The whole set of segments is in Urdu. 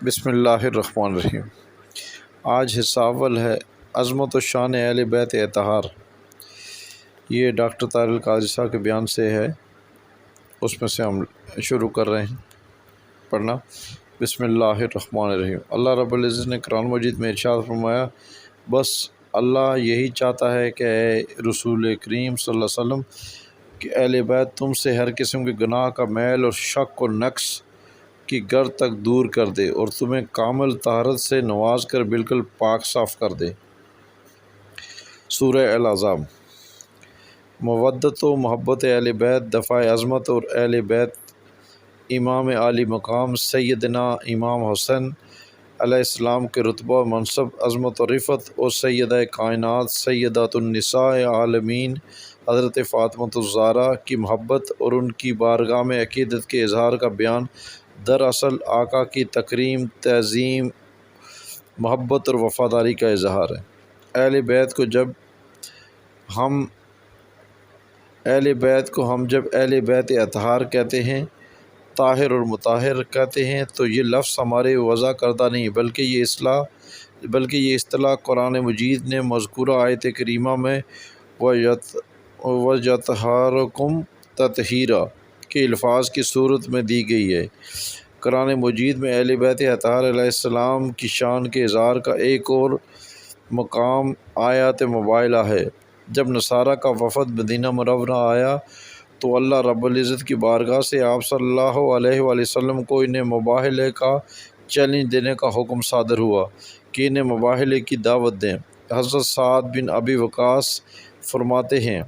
بسم اللہ الرحمن الرحیم۔ آج حصہ اول ہے عظمت و شان اہل بیت اطہار۔ یہ ڈاکٹر طاہر القادری صاحب کے بیان سے ہے، اس میں سے ہم شروع کر رہے ہیں پڑھنا۔ بسم اللہ الرحمن الرحیم۔ اللہ رب العزت نے قرآن مجید میں ارشاد فرمایا، بس اللہ یہی چاہتا ہے کہ اے رسول کریم صلی اللہ علیہ وسلم کہ اہل بیت تم سے ہر قسم کے گناہ کا میل اور شک و نقص کی گر تک دور کر دے اور تمہیں کامل طہارت سے نواز کر بالکل پاک صاف کر دے۔ سورہ الاحزاب۔ مودت و محبت اہل بیت دفاع عظمت اور اہل بیت امام عالی مقام سیدنا امام حسین علیہ السلام کے رتبہ و منصب عظمت و رفعت اور سیدہ کائنات سیدات النساء عالمین حضرت فاطمہ الزہرا کی محبت اور ان کی بارگاہ میں عقیدت کے اظہار کا بیان دراصل آقا کی تکریم، تعظیم، محبت اور وفاداری کا اظہار ہے۔ اہل بیت کو ہم جب اہل بیت اطہار کہتے ہیں، طاہر اور مطہر کہتے ہیں، تو یہ لفظ ہمارے وضع کردہ نہیں بلکہ یہ اصطلاح قرآن مجید نے مذکورہ آیت کریمہ میں وَيَطْهَرُكُمْ تَطْهِيرًا کے الفاظ کی صورت میں دی گئی ہے۔ قرآن مجید میں اہل بیت اطہار علیہ السلام کی شان کے اظہار کا ایک اور مقام آیات مبارکہ ہے۔ جب نصارہ کا وفد مدینہ منورہ آیا تو اللہ رب العزت کی بارگاہ سے آپ صلی اللہ علیہ وآلہ وسلم کو انہیں مباہلے کا چیلنج دینے کا حکم صادر ہوا کہ انہیں مباہلے کی دعوت دیں۔ حضرت سعد بن ابی وقاص فرماتے ہیں،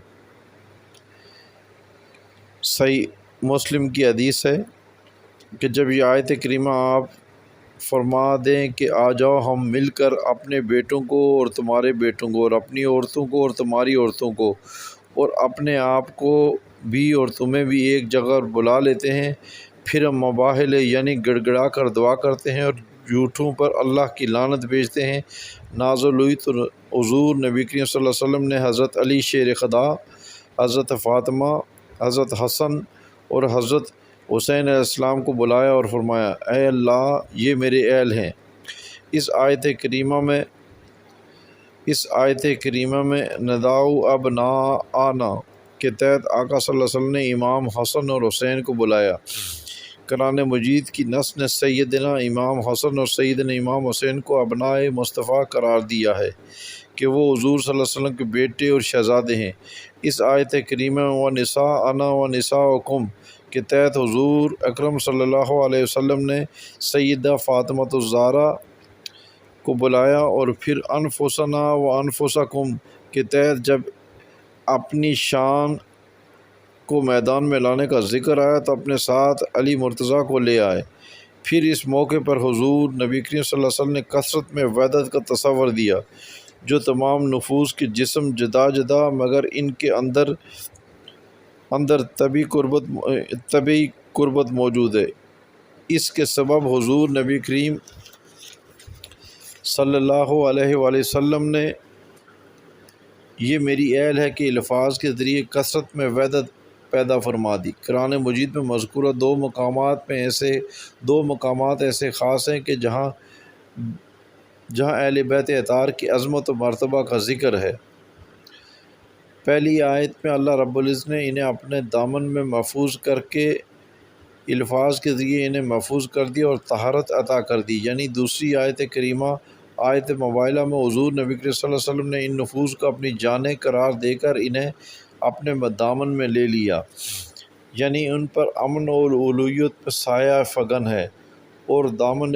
صحیح مسلم کی حدیث ہے کہ جب یہ آیت کریمہ آپ فرما دیں کہ آ جاؤ ہم مل کر اپنے بیٹوں کو اور تمہارے بیٹوں کو اور اپنی عورتوں کو اور تمہاری عورتوں کو اور اپنے آپ کو بھی اور تمہیں بھی ایک جگہ بلا لیتے ہیں، پھر ہم مباہلے یعنی گڑ گڑا کر دعا کرتے ہیں اور جھوٹوں پر اللہ کی لعنت بھیجتے ہیں، نازل ہوئی تو حضور نبی کریم صلی اللہ علیہ وسلم نے حضرت علی شیر خدا، حضرت فاطمہ، حضرت حسن اور حضرت حسین علیہ السلام کو بلایا اور فرمایا، اے اللہ یہ میرے اہل ہیں۔ اس آیت کریمہ میں نداؤ ابناءنا کے تحت آقا صلی اللہ علیہ وسلم نے امام حسن اور حسین کو بلایا۔ قرآن مجید کی نص نے سیدنا امام حسن اور سیدنا امام حسین کو ابنائے مصطفیٰ قرار دیا ہے کہ وہ حضور صلی اللہ علیہ وسلم کے بیٹے اور شہزادے ہیں۔ اس آیت کریمہ وَنِسَاءُنَا وَنِسَاؤُکُم کے تحت حضور اکرم صلی اللہ علیہ وسلم نے سیدہ فاطمہ الزہرا کو بلایا، اور پھر انفسنا و انفسکم کے تحت جب اپنی شان کو میدان میں لانے کا ذکر آیا تو اپنے ساتھ علی مرتضیٰ کو لے آئے۔ پھر اس موقع پر حضور نبی کریم صلی اللہ علیہ وسلم نے کثرت میں وحدت کا تصور دیا، جو تمام نفوس کے جسم جدا جدا مگر ان کے اندر طبعی قربت موجود ہے۔ اس کے سبب حضور نبی کریم صلی اللہ علیہ وآلہ وسلم نے یہ میری اہل ہے کہ الفاظ کے ذریعے کثرت میں وحدت پیدا فرما دی۔ قرآن مجید میں مذکورہ دو مقامات ایسے خاص ہیں کہ جہاں اہل بیت اطہار کی عظمت و مرتبہ کا ذکر ہے۔ پہلی آیت میں اللہ رب العزت نے انہیں اپنے دامن میں محفوظ کر کے الفاظ کے ذریعے انہیں محفوظ کر دیا اور طہارت عطا کر دی، یعنی دوسری آیت کریمہ آیت مبارکہ میں حضور نبی کریم صلی اللہ علیہ وسلم نے ان نفوس کو اپنی جانیں قرار دے کر انہیں اپنے دامن میں لے لیا، یعنی ان پر امن اور اولویت پر سایہ فگن ہے اور دامن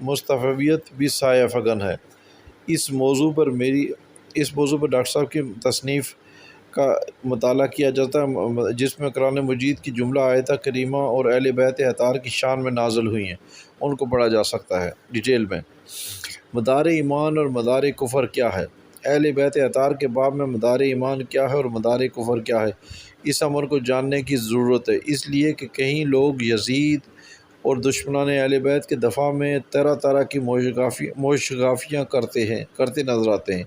مصطفیت بھی سایہ فگن ہے۔ اس موضوع پر ڈاکٹر صاحب کی تصنیف کا مطالعہ کیا جاتا ہے، جس میں قرآن مجید کی جملہ آیت کریمہ اور اہل بیت اطہار کی شان میں نازل ہوئی ہیں، ان کو پڑھا جا سکتا ہے ڈیٹیل میں۔ مدار ایمان اور مدار کفر کیا ہے؟ اہل بیت اطہار کے باب میں مدار ایمان کیا ہے اور مدار کفر کیا ہے، اس امر کو جاننے کی ضرورت ہے، اس لیے کہ کئی لوگ یزید اور دشمنان اہل بیت کے دفاع میں طرح طرح کی موشگافیاں کرتے نظر آتے ہیں۔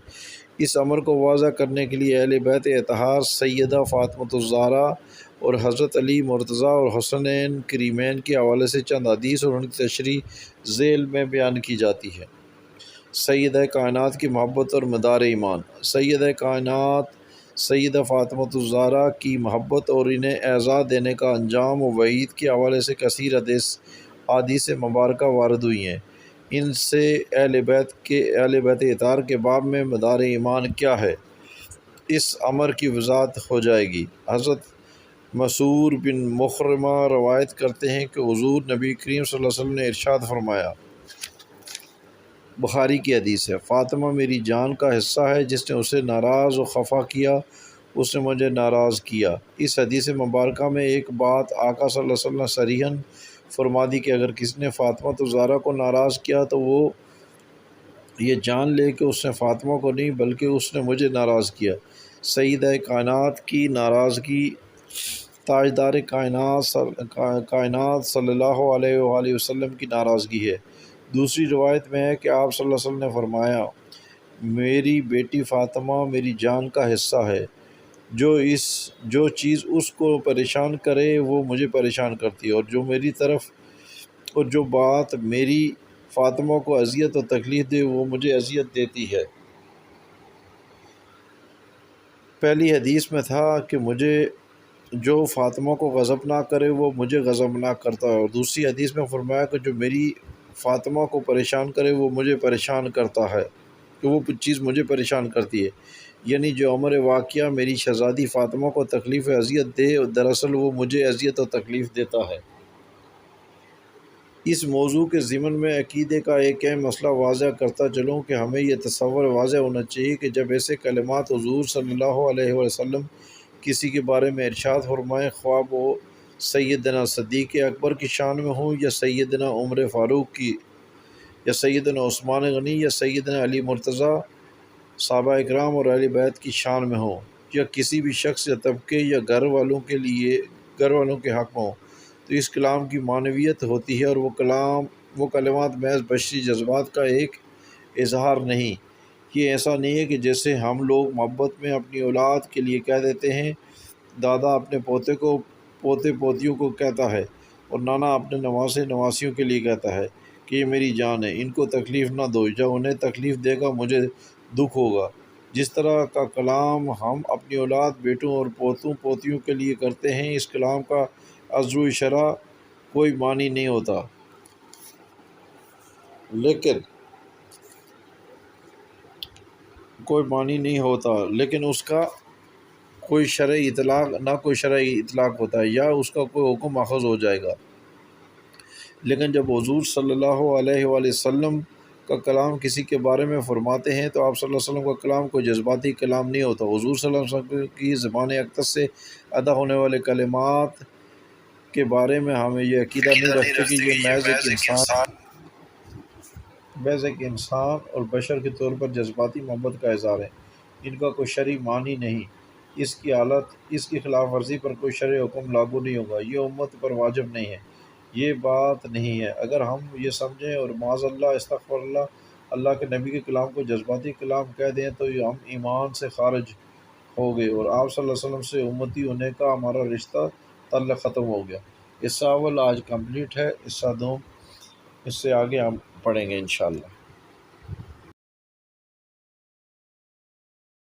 اس امر کو واضح کرنے کے لیے اہل بیت اطہار سیدہ فاطمہ الزہرا اور حضرت علی مرتضیٰ اور حسنین کریمین کے حوالے سے چند حدیث اور ان کی تشریح ذیل میں بیان کی جاتی ہے۔ سیدہ کائنات کی محبت اور مدار ایمان۔ سیدہ کائنات سیدہ فاطمۃ الزہرا کی محبت اور انہیں اعزاز دینے کا انجام و وعید کے حوالے سے کثیر احادیث مبارکہ وارد ہوئی ہیں۔ ان سے اہل بیت اطہار کے باب میں مدار ایمان کیا ہے، اس امر کی وضاحت ہو جائے گی۔ حضرت مسعور بن مخرمہ روایت کرتے ہیں کہ حضور نبی کریم صلی اللہ علیہ وسلم نے ارشاد فرمایا، بخاری کی حدیث ہے، فاطمہ میری جان کا حصہ ہے، جس نے اسے ناراض و خفا کیا اس نے مجھے ناراض کیا۔ اس حدیث مبارکہ میں ایک بات آقا صلی اللہ علیہ وسلم نے صریحاً فرما دی کہ اگر کسی نے فاطمہ الزہرا کو ناراض کیا تو وہ یہ جان لے کہ اس نے فاطمہ کو نہیں بلکہ اس نے مجھے ناراض کیا۔ سیدہ کائنات کی ناراضگی تاجدار کائنات صلی اللہ علیہ وآلہ وسلم کی ناراضگی ہے۔ دوسری روایت میں ہے کہ آپ صلی اللہ علیہ وسلم نے فرمایا، میری بیٹی فاطمہ میری جان کا حصہ ہے، جو چیز اس کو پریشان کرے وہ مجھے پریشان کرتی ہے، اور جو بات میری فاطمہ کو اذیت و تکلیف دے وہ مجھے اذیت دیتی ہے۔ پہلی حدیث میں تھا کہ مجھے جو فاطمہ کو غضب نہ کرے وہ مجھے غضب نہ کرتا ہے، اور دوسری حدیث میں فرمایا کہ جو میری فاطمہ کو پریشان کرے وہ مجھے پریشان کرتا ہے، کہ وہ چیز مجھے پریشان کرتی ہے، یعنی جو امر واقعہ میری شہزادی فاطمہ کو تکلیف و اذیت دے دراصل وہ مجھے اذیت و تکلیف دیتا ہے۔ اس موضوع کے ضمن میں عقیدے کا ایک اہم مسئلہ واضح کرتا چلوں کہ ہمیں یہ تصور واضح ہونا چاہیے کہ جب ایسے کلمات حضور صلی اللہ علیہ وسلم کسی کے بارے میں ارشاد فرمائیں، خواہ وہ سیدنا صدیق اکبر کی شان میں ہوں یا سیدنا عمر فاروق کی یا سیدنا عثمان غنی یا سیدنا علی مرتضیٰ، صحابہ اکرام اور اہل بیت کی شان میں ہوں، یا کسی بھی شخص یا طبقے یا گھر والوں کے حق میں ہوں، تو اس کلام کی معنویت ہوتی ہے، اور وہ کلمات محض بشری جذبات کا ایک اظہار نہیں۔ یہ ایسا نہیں ہے کہ جیسے ہم لوگ محبت میں اپنی اولاد کے لیے کہہ دیتے ہیں، دادا اپنے پوتے پوتیوں کو کہتا ہے، اور نانا اپنے نواسے نواسیوں کے لیے کہتا ہے کہ یہ میری جان ہے، ان کو تکلیف نہ دو، جب انہیں تکلیف دے گا مجھے دکھ ہوگا۔ جس طرح کا کلام ہم اپنی اولاد، بیٹوں اور پوتوں پوتیوں کے لیے کرتے ہیں، اس کلام کا ازر و اشارہ کوئی معنی نہیں ہوتا، لیکن اس کا کوئی شرعی اطلاق ہوتا ہے، یا اس کا کوئی حکم اخذ ہو جائے گا۔ لیکن جب حضور صلی اللہ علیہ وآلہ وسلم کا کلام کسی کے بارے میں فرماتے ہیں تو آپ صلی اللہ علیہ وسلم کا کلام کوئی جذباتی کلام نہیں ہوتا۔ حضور صلی اللہ علیہ وسلم کی زبان اقدس سے ادا ہونے والے کلمات کے بارے میں ہمیں یہ عقیدہ نہیں رکھتے کہ یہ محض ایک انسان اور بشر کے طور پر جذباتی محبت کا اظہار ہے، ان کا کوئی شرعی معنی نہیں، اس کی خلاف ورزی پر کوئی شرعی حکم لاگو نہیں ہوگا، یہ امت پر واجب نہیں ہے، یہ بات نہیں ہے۔ اگر ہم یہ سمجھیں اور معاذ اللہ استغفر اللہ کے نبی کے کلام کو جذباتی کلام کہہ دیں تو ہم ایمان سے خارج ہو گئے، اور آپ صلی اللہ علیہ وسلم سے امتی ہونے کا ہمارا رشتہ تعلق ختم ہو گیا۔ حصہ اول آج کمپلیٹ ہے، حصہ دوم اس سے آگے ہم پڑھیں گے انشاءاللہ۔